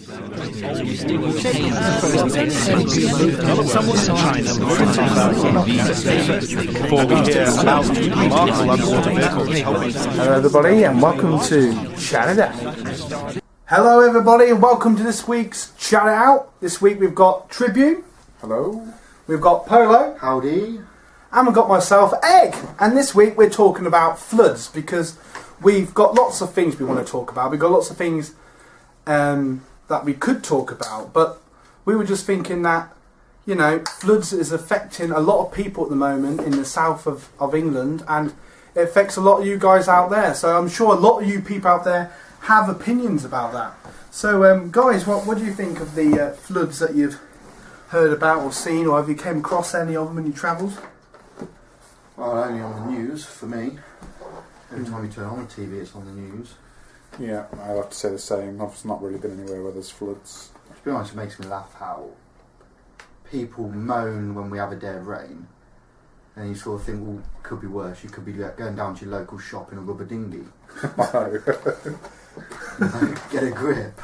Hello everybody and welcome to Chat It Out. Hello everybody and welcome to this week's Chat It Out. This week we've got Tribune. Hello. We've got Polo. Howdy. And we've got myself, Egg. And this week we're talking about floods because we've got lots of things we want to talk about. We've got lots of things that we could talk about, but we were just thinking that, you know, floods is affecting a lot of people at the moment in the south of England, and it affects a lot of you guys out there. So I'm sure a lot of you people out there have opinions about that. So guys, what do you think of the floods that you've heard about or seen, or have you came across any of them in your travels? Well, only on the news for me. Every time you turn on the TV, it's on the news. Yeah, I'll have to say the same. I've not really been anywhere where there's floods. To be honest, it makes me laugh how people moan when we have a day of rain, and you sort of think, well, it could be worse. You could be going down to your local shop in a rubber dinghy. Get a grip.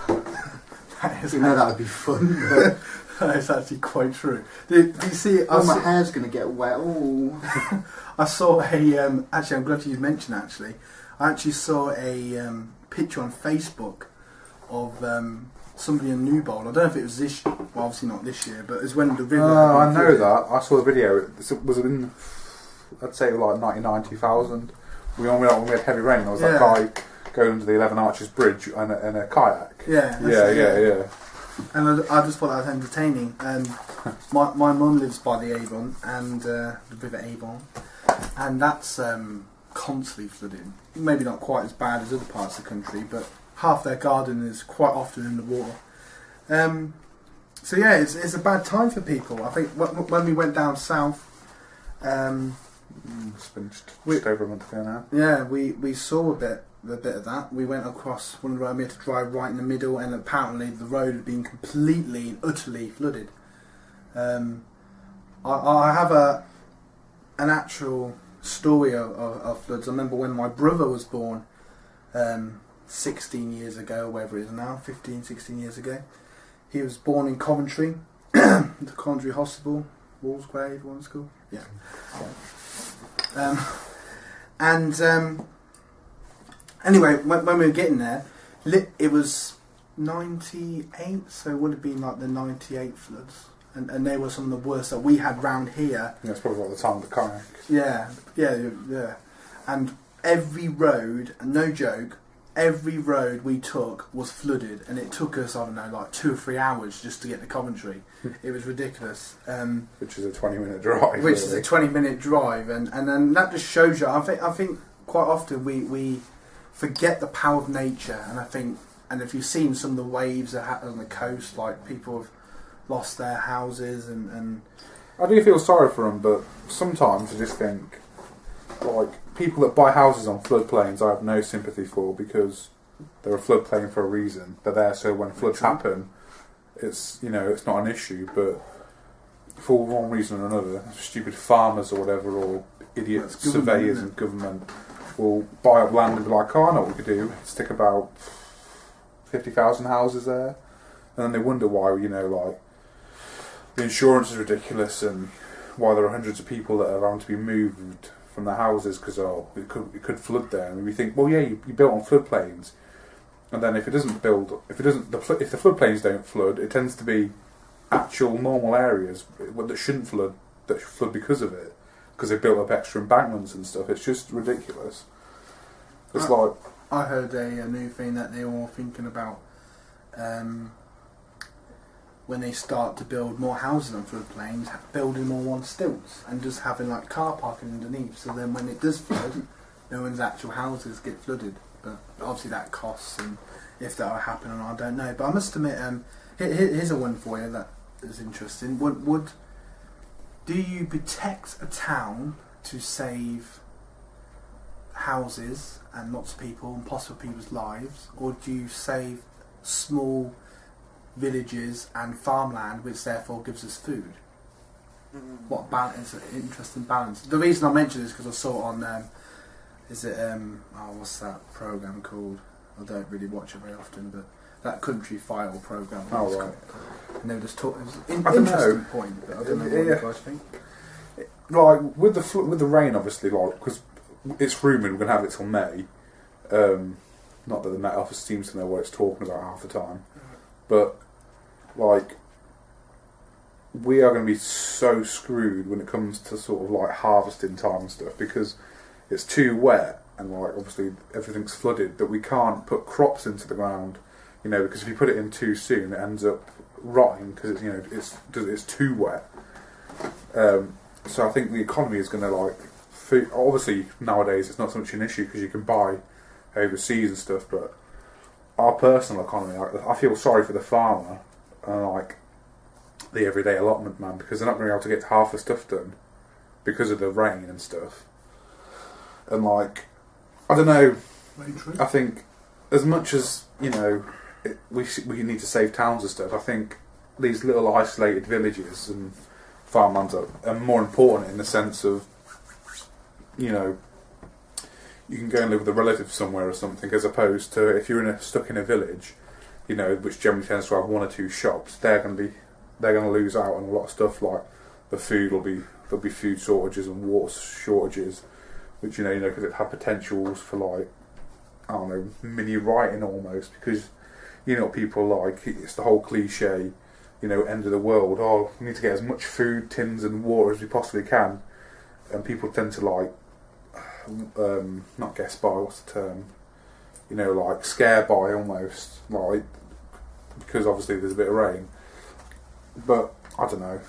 You know that would be fun. That is actually quite true. Do you see? My hair's going to get wet. Ooh. I saw a. Actually, I'm glad you mentioned. Actually, I actually saw a picture on Facebook of somebody in Newbold. I don't know if it was this year. Well, obviously not this year, but it was when the river. Oh, I know that. I saw the video. It was in, I'd say, like 99, 2000. When we had heavy rain, there was that guy going under the 11 Arches Bridge in a kayak. Yeah. And I just thought that was entertaining. My mum lives by the Avon and the River Avon, and that's constantly flooding. Maybe not quite as bad as other parts of the country, but half their garden is quite often in the water. So yeah, it's a bad time for people. I think when we went down south, it's been just over a month ago now. Yeah, we saw a bit of that. We went across one of the roads. We had to drive right in the middle, and apparently the road had been completely and utterly flooded. I have an actual story of floods. I remember when my brother was born 16 years ago, whatever it is now, 15, 16 years ago. He was born in Coventry, the Coventry Hospital, Walsgrave, one school. Yeah. Anyway, when we were getting there, it was 98, so it would have been like the 98 floods. And they were some of the worst that we had round here. Yeah, it's probably like the time of the kayak. Yeah. And every road, no joke, every road we took was flooded, and it took us, I don't know, like 2 or 3 hours just to get to Coventry. It was ridiculous. Which is a 20-minute drive. Which is a 20-minute drive, and then that just shows you. I think quite often we forget the power of nature, and if you've seen some of the waves that happen on the coast, like people have lost their houses, and I do feel sorry for them, but sometimes I just think, like, people that buy houses on floodplains I have no sympathy for, because they're a floodplain for a reason. They're there so when floods happen, it's not an issue, but for one reason or another, stupid farmers or whatever, or idiot surveyors and government will buy up land and be like, oh, I know what we could do, stick about 50,000 houses there, and then they wonder why, like, the insurance is ridiculous and why there are hundreds of people that are having to be moved from their houses because it could flood there. And we think, well, yeah, you built on floodplains, and then if the floodplains don't flood, it tends to be actual normal areas that shouldn't flood, that should flood because of it, because they built up extra embankments and stuff. It's just ridiculous. It's like, I heard a new thing that they were thinking about. When they start to build more houses on floodplains, building more on stilts and just having like car parking underneath, so then when it does flood, no one's actual houses get flooded. But obviously that costs, and if that will happen or not, I don't know. But I must admit, here's a one for you that is interesting. Do you protect a town to save houses and lots of people and possible people's lives, or do you save small villages and farmland, which therefore gives us food? What balance? An interesting balance. The reason I mention this is because I saw it on what's that program called? I don't really watch it very often, but that country file program. Oh, right. And they were just talking. It was an I don't interesting know. point, but I don't know what you guys think. Like with the rain, obviously, like because it's rumoured we're going to have it till May. Not that the Met Office seems to know what it's talking about half the time, but like we are going to be so screwed when it comes to sort of like harvesting time and stuff because it's too wet and like obviously everything's flooded that we can't put crops into the ground. You know, because if you put it in too soon, it ends up rotting because it's too wet. So I think the economy is going to like. Food, obviously nowadays it's not so much an issue because you can buy overseas and stuff, but our personal economy, I feel sorry for the farmer and like the everyday allotment man because they're not going to be able to get half the stuff done because of the rain and stuff. And like, I don't know. Very true. I think as much as we need to save towns and stuff. I think these little isolated villages and farmlands are more important in the sense of, you know, you can go and live with a relative somewhere or something, as opposed to if you're stuck in a village, you know, which generally tends to have one or two shops. They're going to lose out on a lot of stuff. Like the food there'll be food shortages and water shortages, which because it have potentials for like, I don't know, mini rioting almost, because people like, it's the whole cliche, end of the world. Oh, we need to get as much food, tins, and water as we possibly can, and people tend to like. Not guess by, what's the term? Like scare by almost, like, because obviously there's a bit of rain. But I don't know.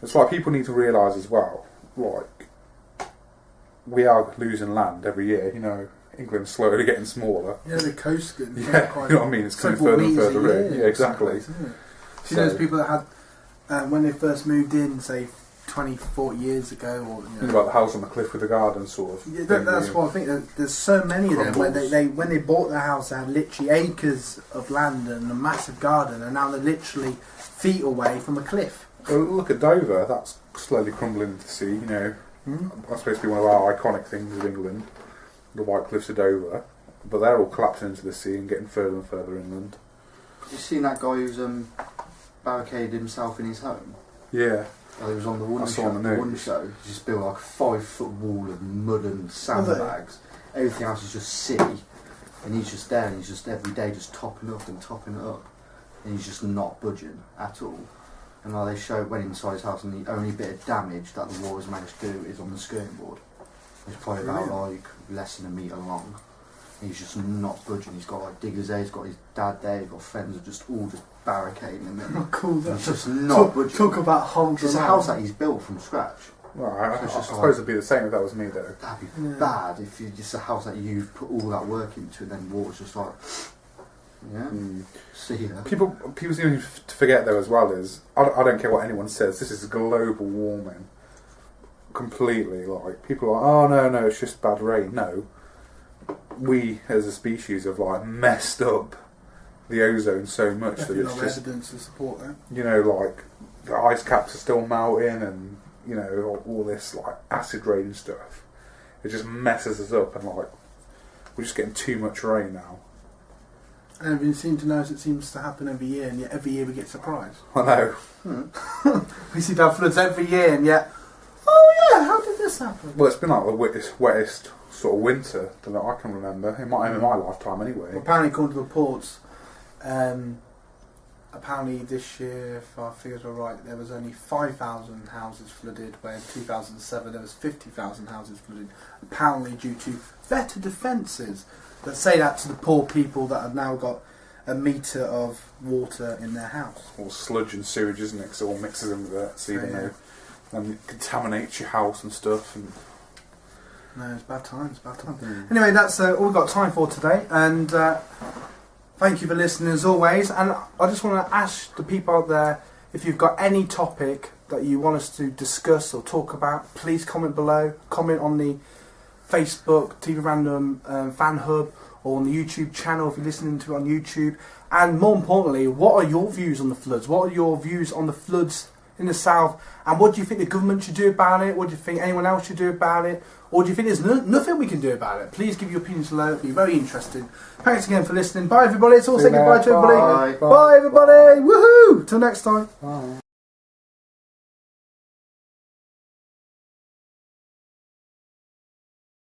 It's like people need to realise as well, like, we are losing land every year. England's slowly getting smaller. Yeah, the coast getting quite, you know what I mean? It's coming further and further in. Yeah, exactly. Do you know those people that had when they first moved in, say 20, 40 years ago, or Think about the house on the cliff with the garden, sort of. Yeah, that's what I think. There's so many of them where they when they bought their house, they had literally acres of land and a massive garden, and now they're literally feet away from a cliff. Well, look at Dover. That's slowly crumbling into the sea. That's supposed to be one of our iconic things of England, the White Cliffs of Dover, but they're all collapsing into the sea and getting further and further inland. Have you seen that guy who's barricaded himself in his home? Yeah. He was on the one show. He just built like a 5-foot wall of mud and sandbags. Everything else is just city, and he's just there, and he's just every day just topping up, and he's just not budging at all. And they went inside his house, and the only bit of damage that the war has managed to do is on the skirting board. It's probably about like less than a metre long. And he's just not budging. He's got like diggers there, he's got his dad there, he's got friends that just all just barricading him in. Oh, cool. He's just not budging. Talk about homes. It's a house that he's built from scratch. Well, I suppose it'd be the same if that was me, though. That'd be bad if it's a house that you've put all that work into, and then water's just like, see ya. People seem to forget though as well is I don't care what anyone says. This is global warming. Completely, like people are like, oh no, it's just bad rain. No, we as a species have like messed up the ozone so much that it's just evidence to support that. Like the ice caps are still melting, and all this like acid rain and stuff. It just messes us up, and like we're just getting too much rain now. And we seem to notice it seems to happen every year, and yet every year we get surprised. I know. We see that floods every year, and yet, oh yeah, how did this happen? Well, it's been like the wettest sort of winter that I can remember in my lifetime, anyway. Well, apparently, according to reports, apparently this year, if our figures are right, there was only 5,000 houses flooded, where in 2007 there was 50,000 houses flooded. Apparently, due to better defences. That say that to the poor people that have now got a metre of water in their house. Or sludge and sewage, isn't it? Because it all mixes in with it, so and it contaminates your house and stuff. And no, it's bad times. Anyway, that's all we've got time for today, and thank you for listening as always. And I just want to ask the people out there, if you've got any topic that you want us to discuss or talk about, please comment below. Comment on the Facebook, TV Random Fan Hub, or on the YouTube channel if you're listening to it on YouTube. And more importantly, what are your views on the floods? What are your views on the floods in the south, and what do you think the government should do about it? What do you think anyone else should do about it? Or do you think there's nothing we can do about it? Please give your opinions below. It'll be very interesting. Thanks again for listening. Bye everybody. Let's all say goodbye to everybody. Bye. Bye everybody. Woohoo! Till next time. Bye.